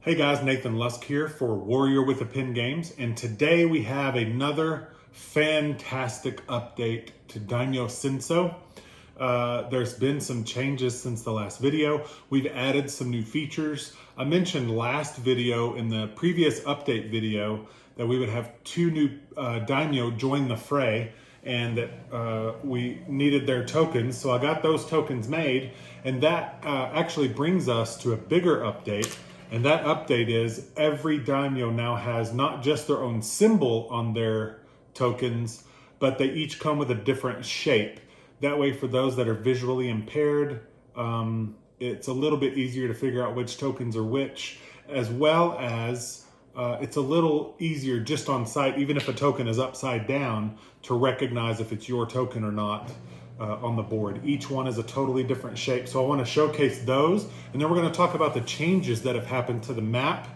Hey guys, Nathan Lusk here for Warrior with a Pen Games, and today we have another fantastic update to Daimyo Senso. There's been some changes since the last video. We've added some new features. I mentioned last video in the previous update video that we would have two new Daimyo join the fray and that we needed their tokens. So I got those tokens made, and that actually brings us to a bigger update. And that update is every Daimyo now has not just their own symbol on their tokens, but they each come with a different shape. That way, for those that are visually impaired, it's a little bit easier to figure out which tokens are which, as well as it's a little easier just on sight, even if a token is upside down, to recognize if it's your token or not. On the board. Each one is a totally different shape. So I want to showcase those, and then we're going to talk about the changes that have happened to the map,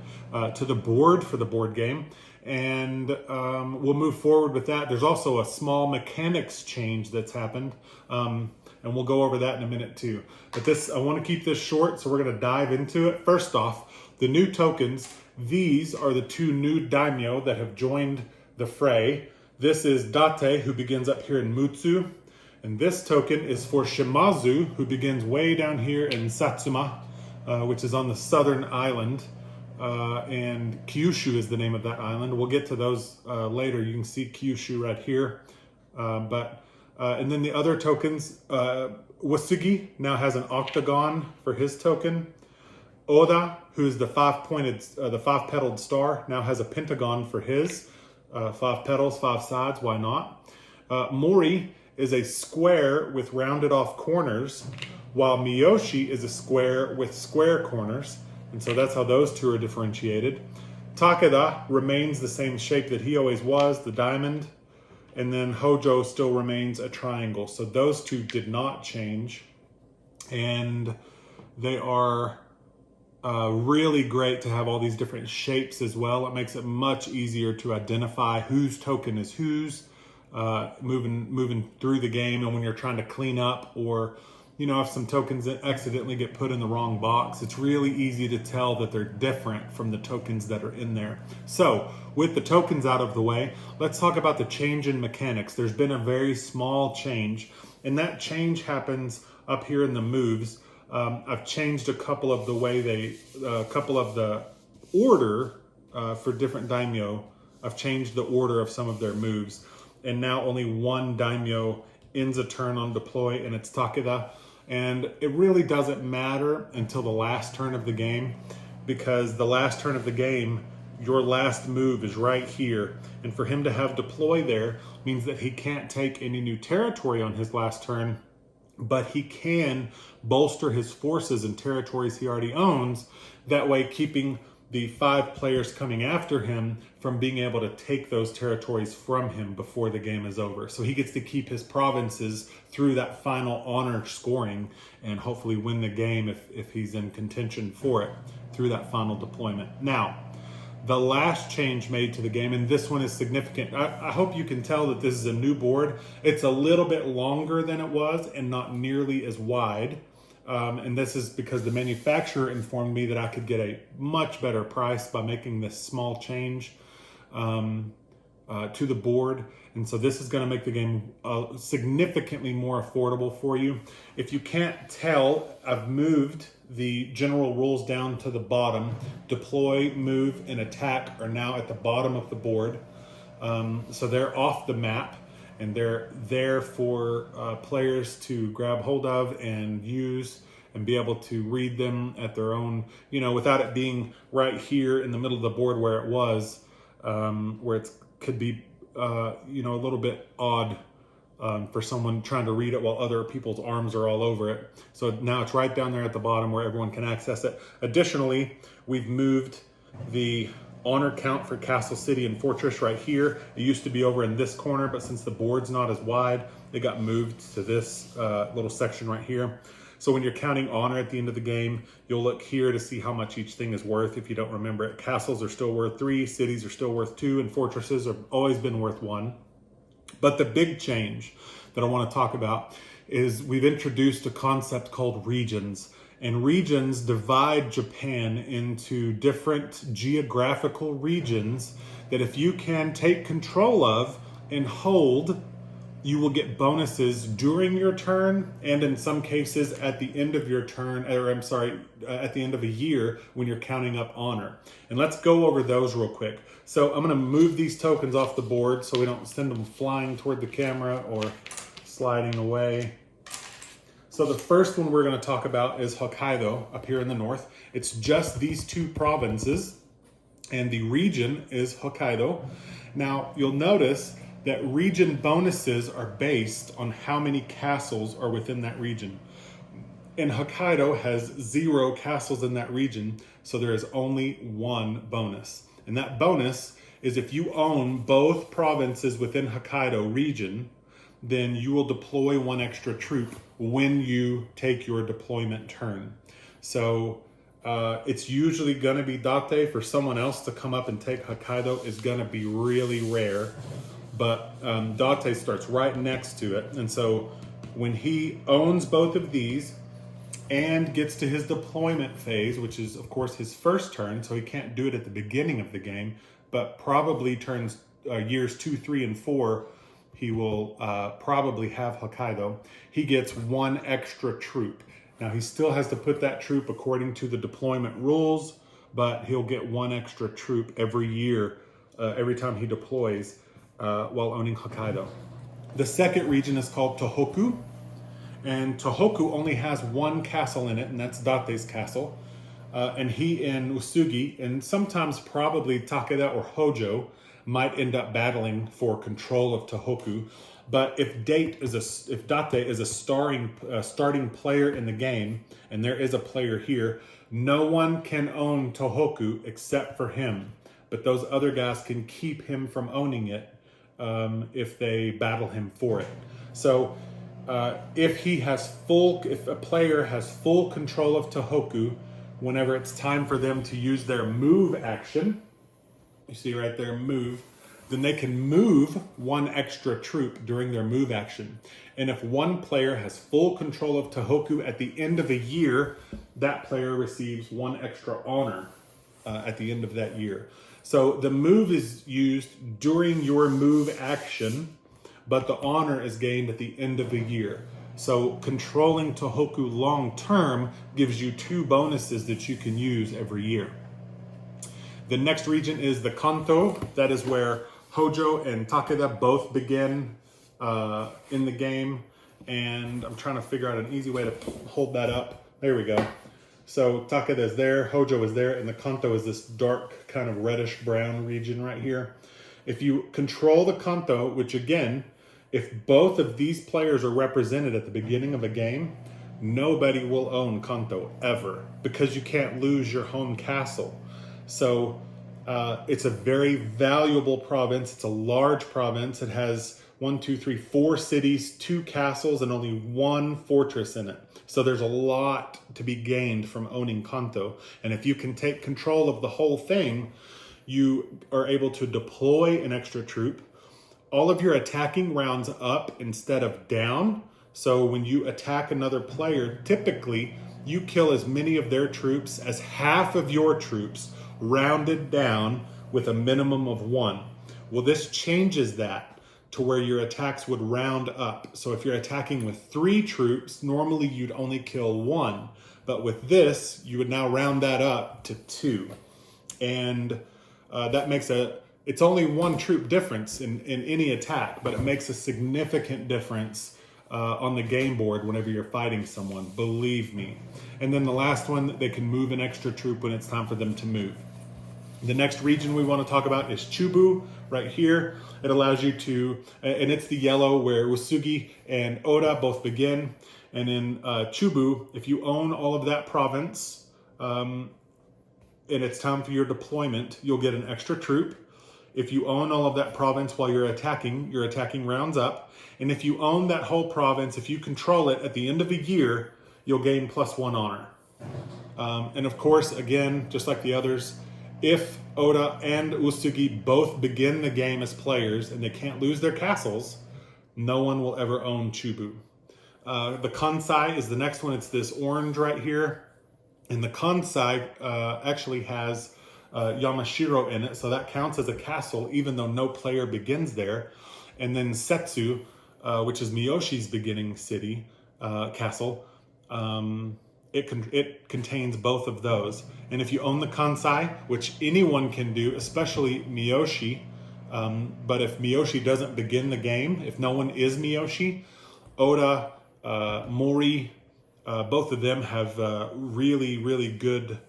to the board for the board game, and we'll move forward with that. There's also a small mechanics change that's happened, and we'll go over that in a minute too. But I want to keep this short, so we're going to dive into it. First off, the new tokens. These are the two new Daimyo that have joined the fray. This is Date, who begins up here in Mutsu. And this token is for Shimazu, who begins way down here in Satsuma, which is on the southern island. And Kyushu is the name of that island. We'll get to those later. You can see Kyushu right here. And then the other tokens, Wasugi now has an octagon for his token. Oda, who's the five-petaled star, now has a pentagon for his. 5 petals, 5 sides, why not? Mori is a square with rounded off corners, while Miyoshi is a square with square corners. And so that's how those two are differentiated. Takeda remains the same shape that he always was, the diamond. And then Hojo still remains a triangle. So those two did not change. And they are really great to have all these different shapes as well. It makes it much easier to identify whose token is whose. Moving through the game, and when you're trying to clean up, or if some tokens accidentally get put in the wrong box, it's really easy to tell that they're different from the tokens that are in there. So with the tokens out of the way, let's talk about the change in mechanics. There's been a very small change, and that change happens up here in the moves. I've changed a couple of the order for different Daimyo. I've changed the order of some of their moves. And now only one Daimyo ends a turn on deploy, and it's Takeda. And it really doesn't matter until the last turn of the game, because the last turn of the game, your last move is right here. And for him to have deploy there means that he can't take any new territory on his last turn, but he can bolster his forces in territories he already owns, that way keeping the 5 players coming after him from being able to take those territories from him before the game is over. So he gets to keep his provinces through that final honor scoring and hopefully win the game if he's in contention for it through that final deployment. Now, the last change made to the game, and this one is significant. I hope you can tell that this is a new board. It's a little bit longer than it was and not nearly as wide. And this is because the manufacturer informed me that I could get a much better price by making this small change to the board. And so this is going to make the game significantly more affordable for you. If you can't tell, I've moved the general rules down to the bottom. Deploy, move, and attack are now at the bottom of the board. So they're off the map, and they're there for players to grab hold of and use and be able to read them at their own, without it being right here in the middle of the board where it was, where it could be, a little bit odd for someone trying to read it while other people's arms are all over it. So now it's right down there at the bottom where everyone can access it. Additionally, we've moved the honor count for Castle City and Fortress right here. It used to be over in this corner, but since the board's not as wide, it got moved to this little section right here. So when you're counting honor at the end of the game, you'll look here to see how much each thing is worth if you don't remember it. Castles are still worth 3, cities are still worth 2, and fortresses have always been worth 1. But the big change that I want to talk about is we've introduced a concept called regions. And regions divide Japan into different geographical regions that if you can take control of and hold, you will get bonuses during your turn, and in some cases at the end of your turn, or I'm sorry, at the end of a year when you're counting up honor. And let's go over those real quick. So I'm gonna move these tokens off the board so we don't send them flying toward the camera or sliding away. So the first one we're gonna talk about is Hokkaido up here in the north. It's just these two provinces, and the region is Hokkaido. Now you'll notice that region bonuses are based on how many castles are within that region. And Hokkaido has 0 castles in that region, so there is only one bonus. And that bonus is if you own both provinces within Hokkaido region, then you will deploy 1 extra troop when you take your deployment turn. So it's usually gonna be Date. For someone else to come up and take Hokkaido is gonna be really rare. But Date starts right next to it. And so when he owns both of these and gets to his deployment phase, which is of course his first turn, so he can't do it at the beginning of the game, but probably turns years 2, 3, and 4, he will probably have Hokkaido. He gets 1 extra troop. Now he still has to put that troop according to the deployment rules, but he'll get 1 extra troop every year, every time he deploys. While owning Hokkaido. The second region is called Tohoku, and Tohoku only has 1 castle in it, and that's Date's castle. And he and Usugi, and sometimes probably Takeda or Hojo, might end up battling for control of Tohoku. But if Date is a starting player in the game, and there is a player here, no one can own Tohoku except for him. But those other guys can keep him from owning it if they battle him for it. So if a player has full control of Tohoku, whenever it's time for them to use their move action, you see right there, move, then they can move 1 extra troop during their move action. And if one player has full control of Tohoku at the end of a year, that player receives 1 extra honor at the end of that year. So the move is used during your move action, but the honor is gained at the end of the year. So controlling Tohoku long term gives you 2 bonuses that you can use every year. The next region is the Kanto. That is where Hojo and Takeda both begin in the game. And I'm trying to figure out an easy way to hold that up. There we go. So Takeda is there, Hojo is there, and the Kanto is this dark kind of reddish brown region right here. If you control the Kanto, which again, if both of these players are represented at the beginning of a game, nobody will own Kanto ever because you can't lose your home castle. So it's a very valuable province. It's a large province. It has 4 cities, 2 castles, and only 1 fortress in it. So there's a lot to be gained from owning Kanto. And if you can take control of the whole thing, you are able to deploy an extra troop. All of your attacking rounds up instead of down. So when you attack another player, typically you kill as many of their troops as half of your troops, rounded down with a minimum of 1. Well, this changes that to where your attacks would round up. So if you're attacking with 3 troops, normally you'd only kill 1. But with this, you would now round that up to 2. And that makes it's only 1 troop difference in any attack, but it makes a significant difference on the game board whenever you're fighting someone, believe me. And then the last one, they can move an extra troop when it's time for them to move. The next region we want to talk about is Chubu, right here. It allows you to, and it's the yellow where Usugi and Oda both begin. And in Chubu, if you own all of that province, and it's time for your deployment, you'll get an extra troop. If you own all of that province while you're attacking, your attacking rounds up. And if you own that whole province, if you control it at the end of a year, you'll gain +1 honor. And of course, again, just like the others, if Oda and Usugi both begin the game as players and they can't lose their castles, no one will ever own Chubu. The Kansai is the next one. It's this orange right here. And the Kansai actually has Yamashiro in it, so that counts as a castle, even though no player begins there. And then Setsu, which is Miyoshi's beginning city, castle, it contains both of those. And if you own the Kansai, which anyone can do, especially Miyoshi, but if Miyoshi doesn't begin the game, if no one is Miyoshi, Oda, Mori, both of them have really, really good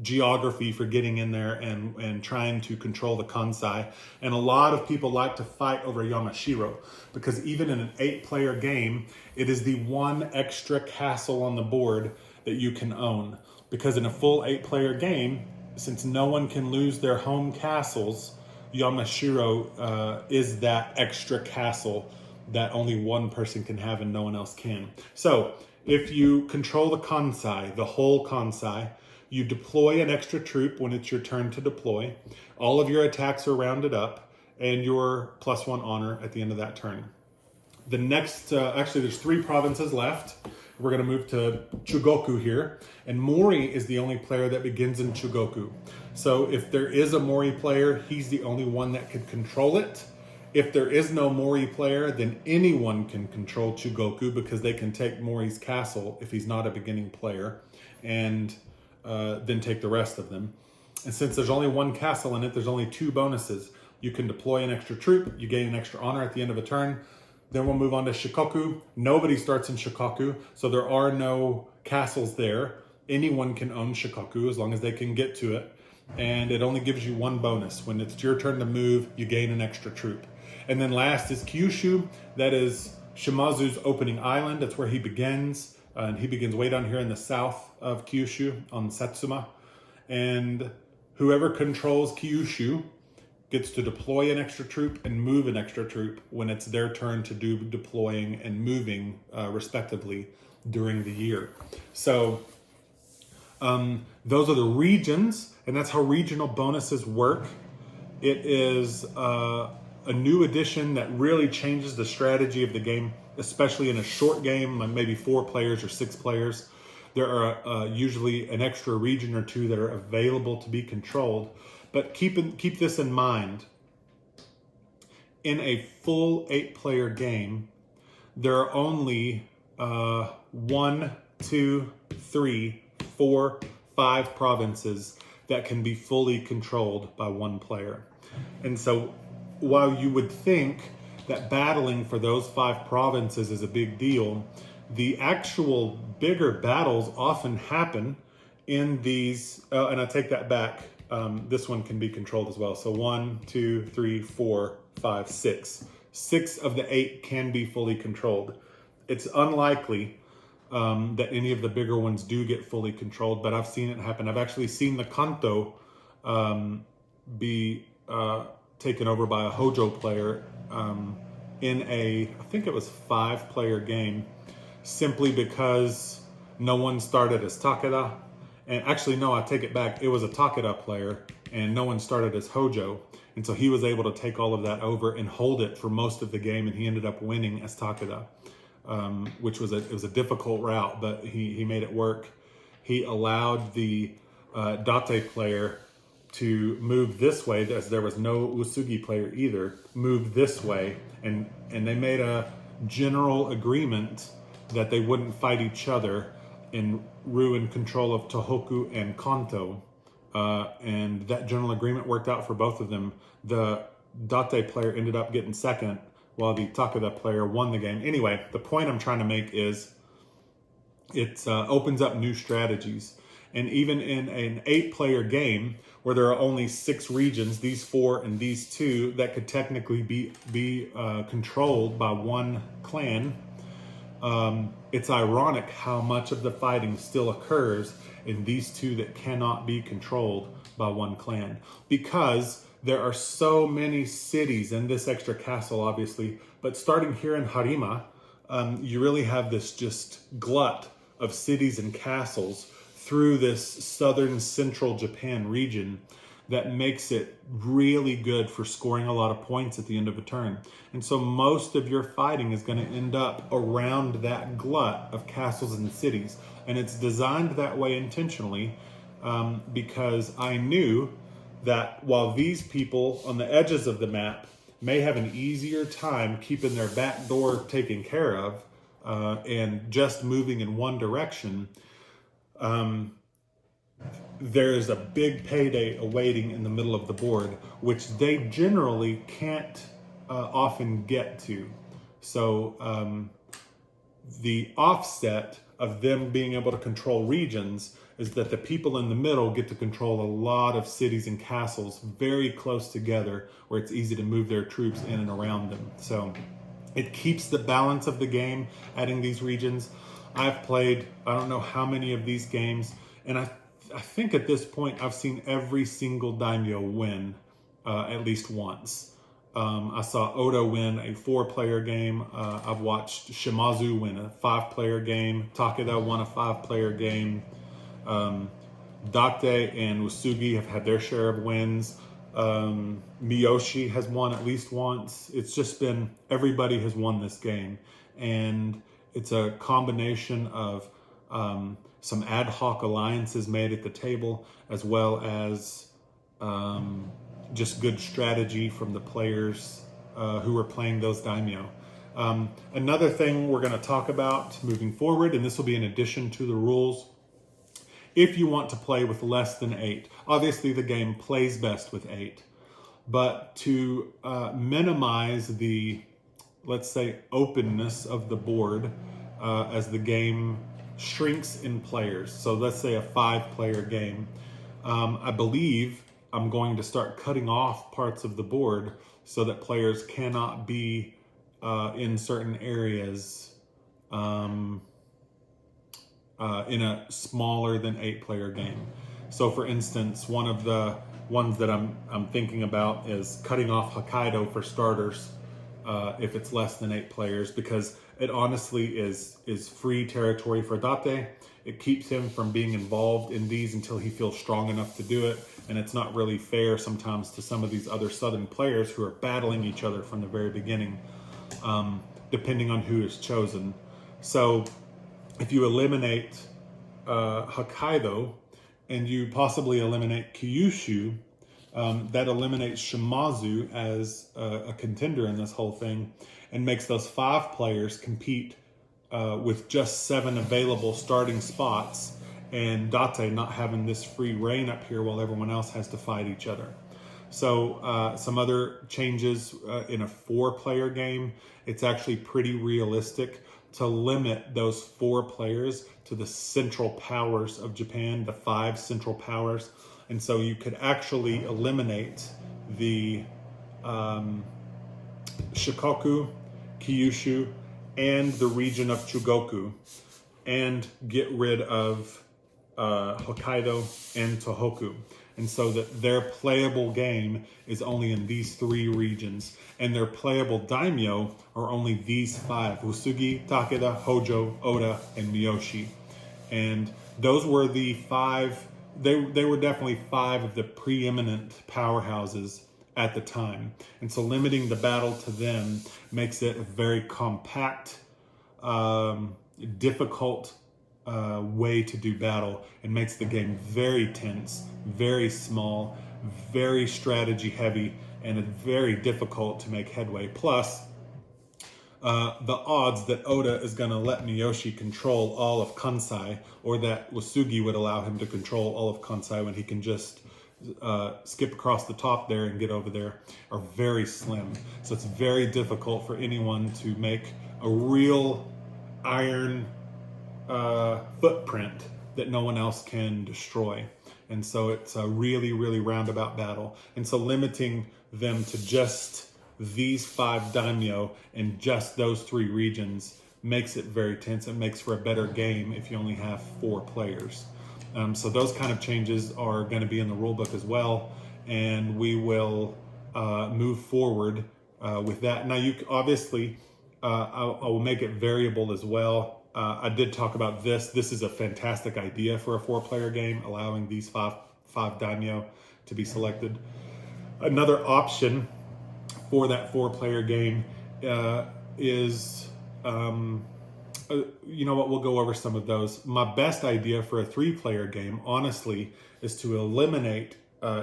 geography for getting in there and trying to control the Kansai. And a lot of people like to fight over Yamashiro because even in an 8-player game, it is the one extra castle on the board that you can own. Because in a full 8-player game, since no one can lose their home castles, Yamashiro is that extra castle that only one person can have and no one else can. So if you control the Kansai, the whole Kansai, you deploy an extra troop when it's your turn to deploy. All of your attacks are rounded up, and your +1 honor at the end of that turn. The next, actually there's 3 provinces left. We're gonna move to Chugoku here, and Mori is the only player that begins in Chugoku. So if there is a Mori player, he's the only one that can control it. If there is no Mori player, then anyone can control Chugoku because they can take Mori's castle if he's not a beginning player, and then take the rest of them. And since there's only one castle in it, there's only 2 bonuses. You can deploy an extra troop, you gain an extra honor at the end of a turn. Then we'll move on to Shikoku. Nobody starts in Shikoku, so there are no castles there. Anyone can own Shikoku as long as they can get to it. And it only gives you 1 bonus. When it's your turn to move, you gain an extra troop. And then last is Kyushu. That is Shimazu's opening island. That's where he begins. And he begins way down here in the south of Kyushu on Satsuma. And whoever controls Kyushu gets to deploy an extra troop and move an extra troop when it's their turn to do deploying and moving respectively during the year. So those are the regions, and that's how regional bonuses work. It is a new addition that really changes the strategy of the game, especially in a short game, like maybe 4 players or 6 players. There are usually an extra region or 2 that are available to be controlled. But keep this in mind. In a full 8-player game, there are only 1, 2, 3, 4, 5 provinces that can be fully controlled by 1 player. And so while you would think that battling for those 5 provinces is a big deal, the actual bigger battles often happen in these, and I take that back, this one can be controlled as well. So 1, 2, 3, 4, 5, 6. 6 of the 8 can be fully controlled. It's unlikely that any of the bigger ones do get fully controlled, but I've seen it happen. I've actually seen the Kanto be taken over by a Hojo player in I think it was 5-player game, simply because no one started as Takeda. And actually, no, I take it back. It was a Takeda player, and no one started as Hojo. And so he was able to take all of that over and hold it for most of the game, and he ended up winning as Takeda, which was it was a difficult route, but he made it work. He allowed the Date player to move this way, as there was no Usugi player either, move this way, and they made a general agreement that they wouldn't fight each other and ruin control of Tohoku and Kanto. And that general agreement worked out for both of them. The Date player ended up getting second, while the Takeda player won the game. Anyway, the point I'm trying to make is it opens up new strategies. And even in an 8-player game, where there are only 6 regions, these 4 and these 2, that could technically be controlled by 1 clan, it's ironic how much of the fighting still occurs in these 2 that cannot be controlled by 1 clan, because there are so many cities in this extra castle, obviously, but starting here in Harima, you really have this just glut of cities and castles through this southern central Japan region that makes it really good for scoring a lot of points at the end of a turn. And so most of your fighting is going to end up around that glut of castles and cities. And it's designed that way intentionally because I knew that while these people on the edges of the map may have an easier time keeping their back door taken care of and just moving in one direction, there is a big payday awaiting in the middle of the board, which they generally can't often get to. So the offset of them being able to control regions is that the people in the middle get to control a lot of cities and castles very close together where it's easy to move their troops in and around them. So it keeps the balance of the game, adding these regions. I've played, I don't know how many of these games, and I think at this point I've seen every single daimyo win at least once. I saw Oda win a 4-player game. I've watched Shimazu win a 5-player game. Takeda won a 5-player game. Date and Usugi have had their share of wins. Miyoshi has won at least once. It's just been, everybody has won this game. And it's a combination of some ad hoc alliances made at the table, as well as just good strategy from the players who are playing those daimyo. Another thing we're going to talk about moving forward, and this will be in addition to the rules, if you want to play with less than 8, obviously the game plays best with 8, but to minimize the, let's say, openness of the board as the game shrinks in players. So let's say a 5-player game. I believe I'm going to start cutting off parts of the board so that players cannot be in certain areas in a smaller than 8-player game. So for instance, one of the ones that I'm thinking about is cutting off Hokkaido for starters if it's less than 8 players, because it honestly is free territory for Date. It keeps him from being involved in these until he feels strong enough to do it, and it's not really fair sometimes to some of these other southern players who are battling each other from the very beginning, depending on who is chosen. So if you eliminate Hokkaido and you possibly eliminate Kyushu, that eliminates Shimazu as a contender in this whole thing and makes those 5 players compete with just 7 available starting spots, and Date not having this free reign up here while everyone else has to fight each other. So some other changes in a 4-player game, it's actually pretty realistic to limit those 4 players to the central powers of Japan, the 5 central powers. And so you could actually eliminate the Shikoku, Kyushu, and the region of Chugoku, and get rid of Hokkaido and Tohoku. And so that their playable game is only in these 3 regions, and their playable daimyo are only these 5: Usugi, Takeda, Hojo, Oda, and Miyoshi. And those were the 5, they were definitely 5 of the preeminent powerhouses at the time. And so limiting the battle to them makes it a very compact, difficult way to do battle, and makes the game very tense, very small, very strategy heavy, and very difficult to make headway. Plus, the odds that Oda is going to let Miyoshi control all of Kansai, or that Usugi would allow him to control all of Kansai when he can just skip across the top there and get over there, are very slim. So it's very difficult for anyone to make a real iron footprint that no one else can destroy. And so it's a really, really roundabout battle. And so limiting them to just these 5 daimyo and just those 3 regions makes it very tense. It makes for a better game if you only have 4 players. So those kind of changes are going to be in the rulebook as well, and we will move forward with that. Now, you obviously, I will make it variable as well. I did talk about this. This is a fantastic idea for a 4-player game, allowing these five daimyo to be selected. Another option for that 4-player game is you know what, we'll go over some of those. My best idea for a 3-player game, honestly, is to eliminate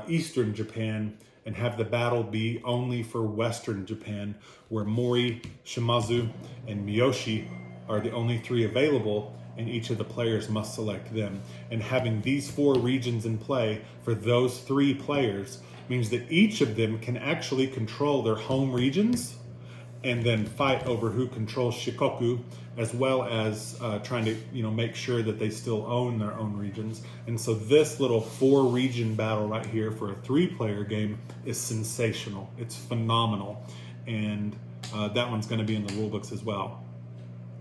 Eastern Japan and have the battle be only for Western Japan, where Mori, Shimazu, and Miyoshi are the only 3 available, and each of the players must select them. And having these 4 regions in play for those 3 players means that each of them can actually control their home regions and then fight over who controls Shikoku, as well as trying to make sure that they still own their own regions. And so this little 4-region battle right here for a 3-player game is sensational. It's phenomenal. And that one's going to be in the rule books as well.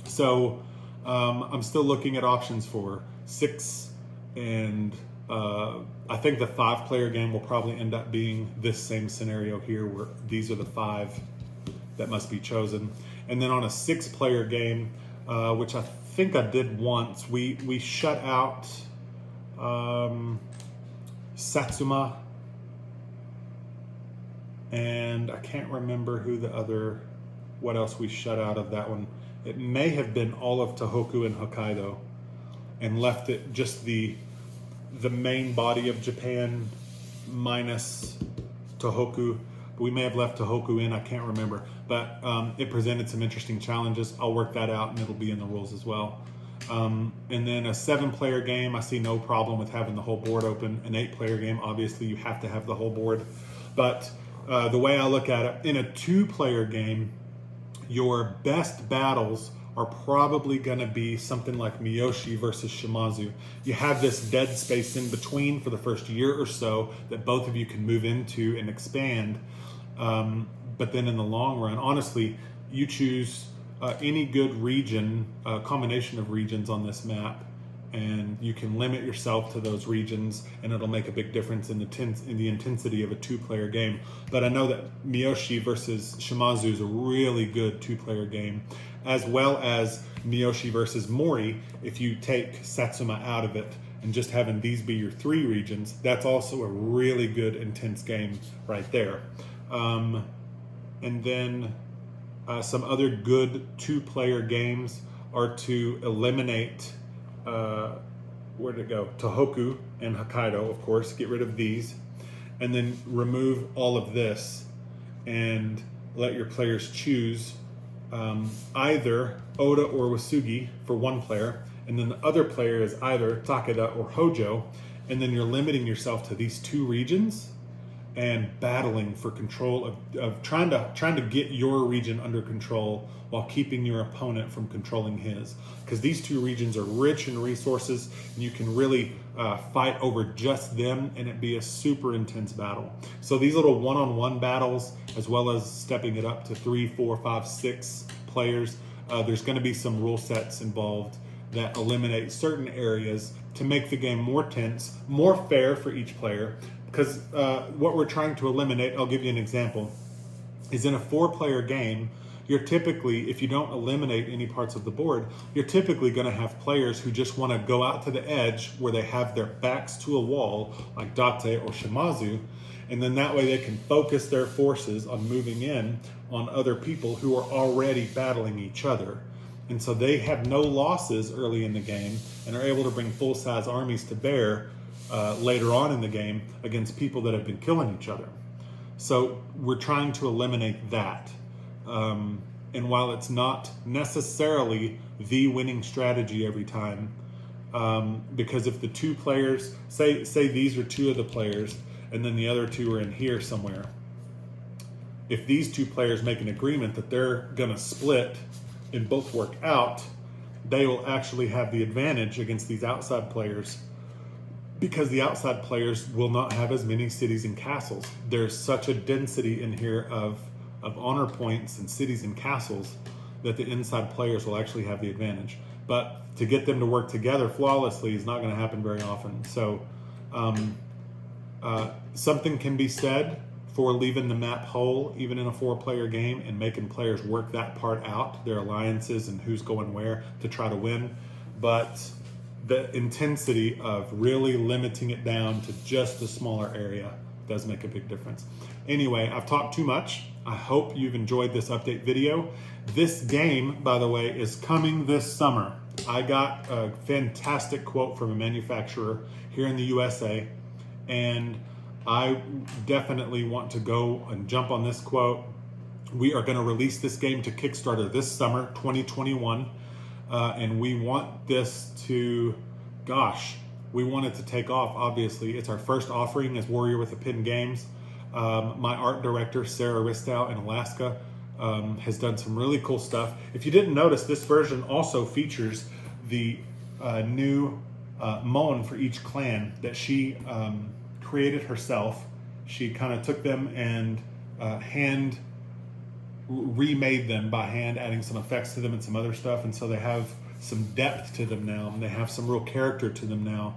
So I'm still looking at options for 6, and I think the 5-player game will probably end up being this same scenario here, where these are the 5 that must be chosen. And then on a 6-player game, which I think I did once, we shut out Satsuma, and I can't remember what else we shut out of that one. It may have been all of Tohoku and Hokkaido, and left it just the main body of Japan minus Tohoku. We may have left Tohoku in, I can't remember. But it presented some interesting challenges. I'll work that out, and it'll be in the rules as well. And then a 7-player game, I see no problem with having the whole board open. An 8-player game, obviously you have to have the whole board. But the way I look at it, in a 2-player game, your best battles are probably going to be something like Miyoshi versus Shimazu. You have this dead space in between for the first year or so that both of you can move into and expand. But then in the long run, honestly, you choose any good region, combination of regions on this map, and you can limit yourself to those regions, and it'll make a big difference in the intensity of a 2-player game. But I know that Miyoshi versus Shimazu is a really good 2-player game, as well as Miyoshi versus Mori. If you take Satsuma out of it and just having these be your 3 regions, that's also a really good intense game right there. And then some other good 2-player games are to eliminate where'd it go? Tohoku and Hokkaido, of course. Get rid of these, and then remove all of this, and let your players choose either Oda or Wasugi for 1 player, and then the other player is either Takeda or Hojo, and then you're limiting yourself to these 2 regions and battling for control of trying to get your region under control while keeping your opponent from controlling his. Because these 2 regions are rich in resources, and you can really fight over just them, and it be a super intense battle. So these little one-on-one battles, as well as stepping it up to 3, 4, 5, 6 players, there's going to be some rule sets involved that eliminate certain areas to make the game more tense, more fair for each player. Because what we're trying to eliminate, I'll give you an example, is in a 4-player game, you're typically, if you don't eliminate any parts of the board, you're typically going to have players who just want to go out to the edge where they have their backs to a wall, like Date or Shimazu, and then that way they can focus their forces on moving in on other people who are already battling each other. And so they have no losses early in the game and are able to bring full-size armies to bear later on in the game against people that have been killing each other. So we're trying to eliminate that. And while it's not necessarily the winning strategy every time, because if the 2 players, say these are 2 of the players, and then the other 2 are in here somewhere, if these 2 players make an agreement that they're going to split and both work out, they will actually have the advantage against these outside players, because the outside players will not have as many cities and castles. There's such a density in here of honor points and cities and castles that the inside players will actually have the advantage. But to get them to work together flawlessly is not going to happen very often. So something can be said for leaving the map whole, even in a 4-player game, and making players work that part out, their alliances and who's going where to try to win. But the intensity of really limiting it down to just a smaller area, does make a big difference. Anyway, I've talked too much. I hope you've enjoyed this update video. This game, by the way, is coming this summer. I got a fantastic quote from a manufacturer here in the USA, and I definitely want to go and jump on this quote. We are going to release this game to Kickstarter this summer, 2021, and we want this to, we want it to take off, obviously. It's our first offering as Warrior with a Pen Games. My art director, Sarah Ristow in Alaska, has done some really cool stuff. If you didn't notice, this version also features the new mon for each clan that she created herself. She kind of took them and hand remade them by hand, adding some effects to them and some other stuff, and so they have some depth to them now, and they have some real character to them now,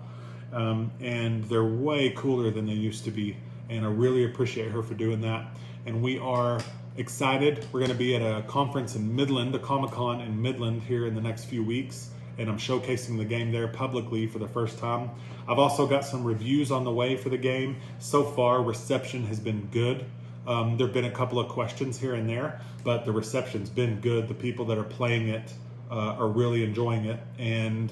and they're way cooler than they used to be, and I really appreciate her for doing that. And we are excited. We're going to be at a conference in Midland, a Comic-Con in Midland here in the next few weeks, and I'm showcasing the game there publicly for the first time. I've also got some reviews on the way for the game. So far, reception has been good. There have been a couple of questions here and there, but the reception's been good. The people that are playing it are really enjoying it, and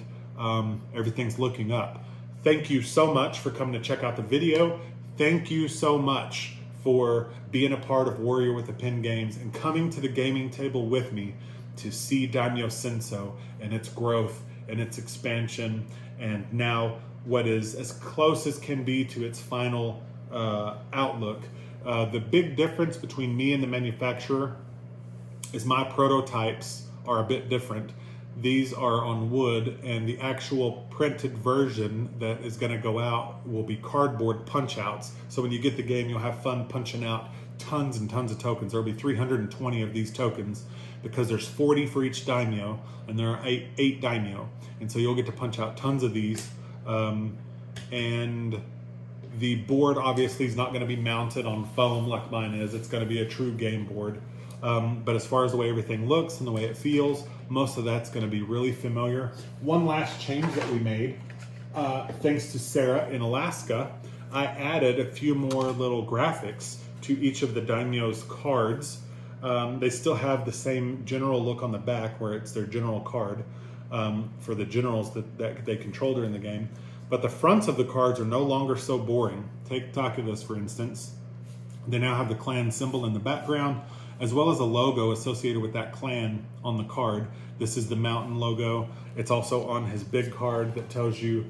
everything's looking up. Thank you so much for coming to check out the video. Thank you so much for being a part of Warrior with a Pen Games and coming to the gaming table with me to see Daimyo Senso and its growth and its expansion, and now what is as close as can be to its final outlook. The big difference between me and the manufacturer is my prototypes are a bit different. These are on wood, and the actual printed version that is going to go out will be cardboard punch outs. So when you get the game, you'll have fun punching out tons and tons of tokens. There'll be 320 of these tokens because there's 40 for each daimyo, and there are eight daimyo. And so you'll get to punch out tons of these. And the board obviously is not going to be mounted on foam like mine is. It's going to be a true game board. But as far as the way everything looks and the way it feels, most of that's going to be really familiar. One last change that we made, thanks to Sarah in Alaska, I added a few more little graphics to each of the daimyo's cards. They still have the same general look on the back where it's their general card for the generals that they control during the game. But the fronts of the cards are no longer so boring. Take Takuda's, for instance. They now have the clan symbol in the background, as well as a logo associated with that clan on the card. This is the mountain logo. It's also on his big card that tells you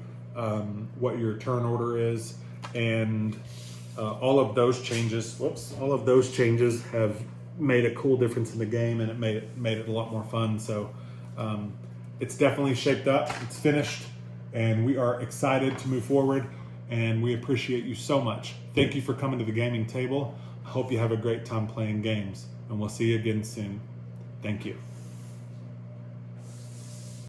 what your turn order is. And all of those changes have made a cool difference in the game, and it made it a lot more fun. So it's definitely shaped up, it's finished, and we are excited to move forward, and we appreciate you so much. Thank you for coming to the gaming table. I hope you have a great time playing games, and we'll see you again soon. Thank you.